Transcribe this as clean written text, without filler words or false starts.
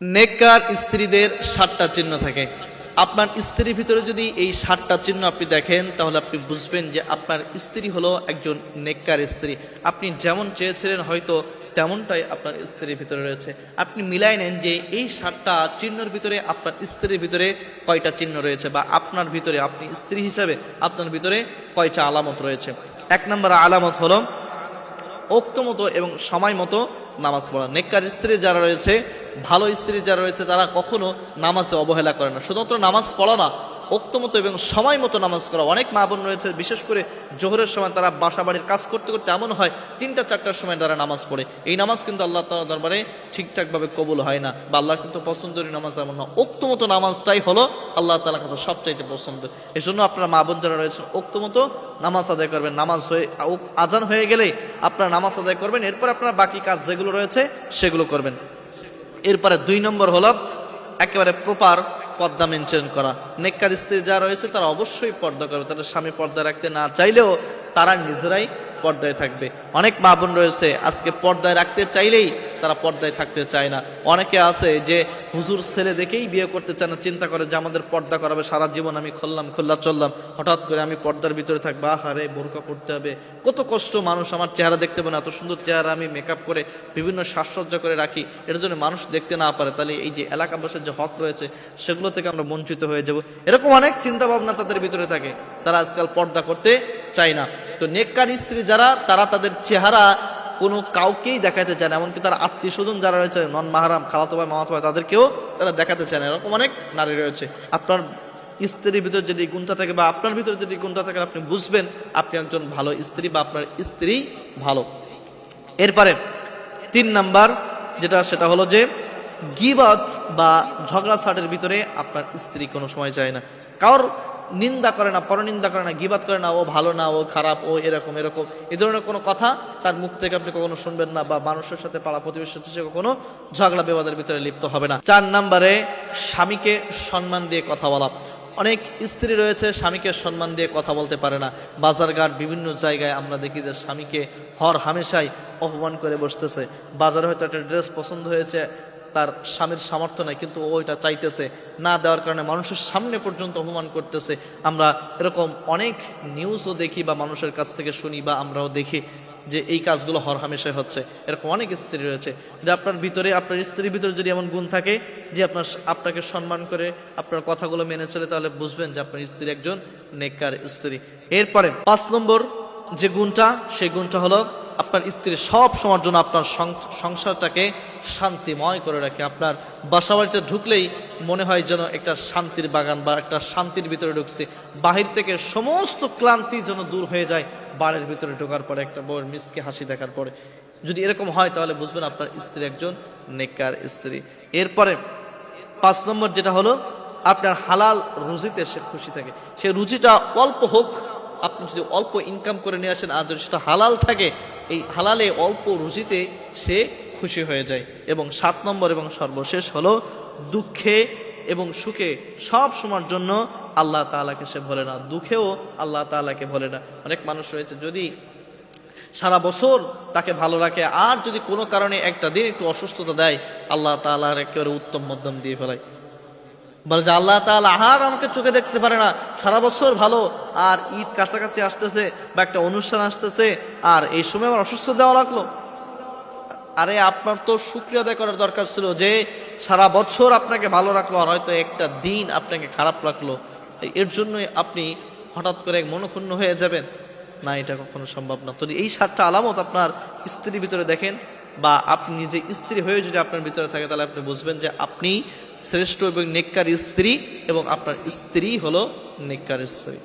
নেককার স্ত্রীদের 7টা চিহ্ন থাকে। আপনার স্ত্রীর ভিতরে যদি এই 7টা চিহ্ন আপনি দেখেন তাহলে আপনি বুঝবেন যে আপনার স্ত্রী হলো একজন নেককার স্ত্রী। আপনি যেমন চেয়েছিলেন হয়তো তেমনটাই আপনার স্ত্রীর ভিতরে রয়েছে। আপনি মিলাই নেন যে এই 7টা চিহ্নের ভিতরে আপনার স্ত্রীর ভিতরে কয়টা চিহ্ন রয়েছে, বা আপনার ভিতরে আপনি স্ত্রী হিসাবে আপনার ভিতরে কয়টা আলামত রয়েছে। 1 নম্বর আলামত হলো ওক্ত মতো এবং সময় মতো নামাজ পড়া। নেককার স্ত্রী যারা রয়েছে, ভালো স্ত্রী যারা রয়েছে, তারা কখনো নামাজে অবহেলা করে না। শুধুমাত্র নামাজ পড়া না, ওক্ত মতো এবং সময় মতো নামাজ করা। অনেক মা বোন রয়েছে, বিশেষ করে জোহরের সময় তারা বাসা বাড়ির কাজ করতে করতে এমন হয় 3টা-4টার সময় তারা নামাজ পড়ে। এই নামাজ কিন্তু আল্লাহ তাআলার দরবারে ঠিকঠাকভাবে কবুল হয় না, বা আল্লাহর কিন্তু পছন্দের নামাজ এমন না। ওক্ত মতো নামাজটাই হলো আল্লাহ তাআলার কাছে সবচাইতে পছন্দ। এই জন্য আপনারা মা বোন যারা রয়েছেন ওক্ত মতো নামাজ আদায় করবেন। নামাজ হয়ে আজান হয়ে গেলেই আপনারা নামাজ আদায় করবেন, এরপর আপনারা বাকি কাজ যেগুলো রয়েছে সেগুলো করবেন। এরপরে 2 নম্বর হলো একেবারে প্রপার পর্দা মেনটেন করা। নেককার স্ত্রী যারা রয়েছে তারা অবশ্যই পর্দা করবে। তাদের স্বামী পর্দা রাখতে না চাইলেও তারা নিজেরাই পর্দায় থাকবে। অনেক মা বোন রয়েছে আজকে পর্দায় রাখতে চাইলেই তারা পর্দায় থাকতে চায় না। অনেকে আছে যে হুজুর ছেলে দেখেই বিয়ে করতে চায় না, চিন্তা করে যে আমাদের পর্দা করাবে, সারা জীবন আমি খোল্লা চললাম, হঠাৎ করে আমি পর্দার ভিতরে থাকবো, আহারে বোরকা পড়তে হবে, কত কষ্ট, মানুষ আমার চেহারা দেখতে পাবে না, এত সুন্দর চেহারা আমি মেকআপ করে বিভিন্ন সাজসজ্জা করে রাখি, এর জন্য মানুষ দেখতে না পারে, তাহলে এই যে এলাকাবাসীর যে হক রয়েছে সেগুলো থেকে আমরা বঞ্চিত হয়ে যাব। এরকম অনেক চিন্তা ভাবনা তাদের ভিতরে থাকে, তারা আজকাল পর্দা করতে চায় না। তো নেককার স্ত্রী যারা, তারা তাদের চেহারা কোনো কাউকেই দেখাতে চায় না, এমনকি তার আত্মীয় স্বজন যারা রয়েছে, নন মাহারাম, খালাতো ভাই, মামাতো ভাই, তাদেরকেও তারা দেখাতে চায় না। এরকম অনেক নারী রয়েছে। আপনার স্ত্রীর ভিতরে যদি গুণটা থাকে, বা আপনার ভিতরে যদি গুণটা থাকে, আপনি বুঝবেন আপনি একজন ভালো স্ত্রী, বা আপনার স্ত্রী ভালো। এরপরে 3 নাম্বার যেটা, সেটা হলো যে গীবত বা ঝগড়া ছাটের ভিতরে আপনার স্ত্রী কোনো সময় যায় না। কারোর নিন্দা করে না, পরনিন্দা করে না, গীবত করে না, ও ভালো না, ও খারাপ, ও এরকম এরকম, এই ধরনের কোনো কথা তার মুখ থেকে আপনি কখনো শুনবেন না, বা মানুষের সাথে, পাড়া প্রতিবেশীর সাথে সে কখনো ঝগড়া বিবাদের ভিতরে লিপ্ত হবে না। 4 নম্বরে স্বামীকে সম্মান দিয়ে কথা বলা। অনেক স্ত্রী রয়েছে স্বামীকে সম্মান দিয়ে কথা বলতে পারে না। বাজারঘাট বিভিন্ন জায়গায় আমরা দেখি যে স্বামীকে হর হামেশাই অপমান করে বসতেছে। বাজারে হয়তো একটা ড্রেস পছন্দ হয়েছে, তার স্বামীর সামর্থ্য নাই, কিন্তু ওইটা চাইতেছে না, দেওয়ার কারণে মানুষের সামনে পর্যন্ত অপমান করতেছে। আমরা এরকম অনেক নিউজও দেখি, বা মানুষের কাছ থেকে শুনি, বা আমরাও দেখি যে এই কাজগুলো হরহামেশাই হচ্ছে। এরকম অনেক স্ত্রী রয়েছে যে আপনার ভিতরে, আপনার স্ত্রীর ভিতরে যদি এমন গুণ থাকে যে আপনাকে সম্মান করে, আপনার কথাগুলো মেনে চলে, তাহলে বুঝবেন যে আপনার স্ত্রী একজন নেককার স্ত্রী। এরপরে 5 নম্বর যে গুণটা, সেই গুণটা হলো আপনার স্ত্রী সব সময়ের জন্য আপনার সংসারটাকে শান্তিময় করে রাখে। আপনার বাসা বাড়িতে ঢুকলেই মনে হয় যেন একটা শান্তির বাগান, বা একটা শান্তির ভিতরে ঢুকছে। বাহির থেকে সমস্ত ক্লান্তি যেন দূর হয়ে যায় বাড়ির ভিতরে ঢোকার পরে, একটা বউয়ের মিষ্টি হাসি দেখার পরে। যদি এরকম হয় তাহলে বুঝবেন আপনার স্ত্রী একজন নেককার স্ত্রী। এরপরে 5 নম্বর যেটা হলো আপনার হালাল রুজিতে সে খুশি থাকে। সে রুজিটা অল্প হোক, আপনি যদি অল্প ইনকাম করে নিয়ে আসেন, আর যদি সেটা হালাল থাকে, এই হালালে অল্প রুজিতে সে খুশি হয়ে যায়। এবং 7 নম্বর এবং সর্বশেষ হলো দুঃখে এবং সুখে সব সময়ের জন্য আল্লাহ তাআলাকে সে ভোলে না, দুঃখেও আল্লাহ তাআলাকে ভোলে না। অনেক মানুষ রয়েছে যদি সারা বছর তাকে ভালো রাখে, আর যদি কোনো কারণে একটা দিন একটু অসুস্থতা দেয়, আল্লাহ তাআলার একেবারে উত্তম মধ্যম দিয়ে ফেলায়, বলে যে আল্লাহ তাআলা আর আমাকে চোখে দেখতে পারে না, সারা বছর ভালো, আর ঈদ কাছাকাছি আসতেছে বা একটা অনুষ্ঠান আসতেছে, আর এই সময় আমার অসুস্থ দেওয়া লাগলো। আরে আপনার তো শুকরিয়া আদায় করার দরকার ছিল যে সারা বছর আপনাকে ভালো রাখলো, আর হয়তো একটা দিন আপনাকে খারাপ রাখলো, এর জন্যই আপনি হঠাৎ করে মনক্ষুণ্ণ হয়ে যাবেন না, এটা কখনো সম্ভব না। তো এই 7টা আলামত আপনার স্ত্রীর ভিতরে দেখেন, বা আপনি নিজে স্ত্রী হয়ে যদি আপনার ভিতরে থাকে, তাহলে আপনি বুঝবেন যে আপনি শ্রেষ্ঠ এবং নেককার স্ত্রী, এবং আপনার স্ত্রী হলো নেককার স্ত্রী।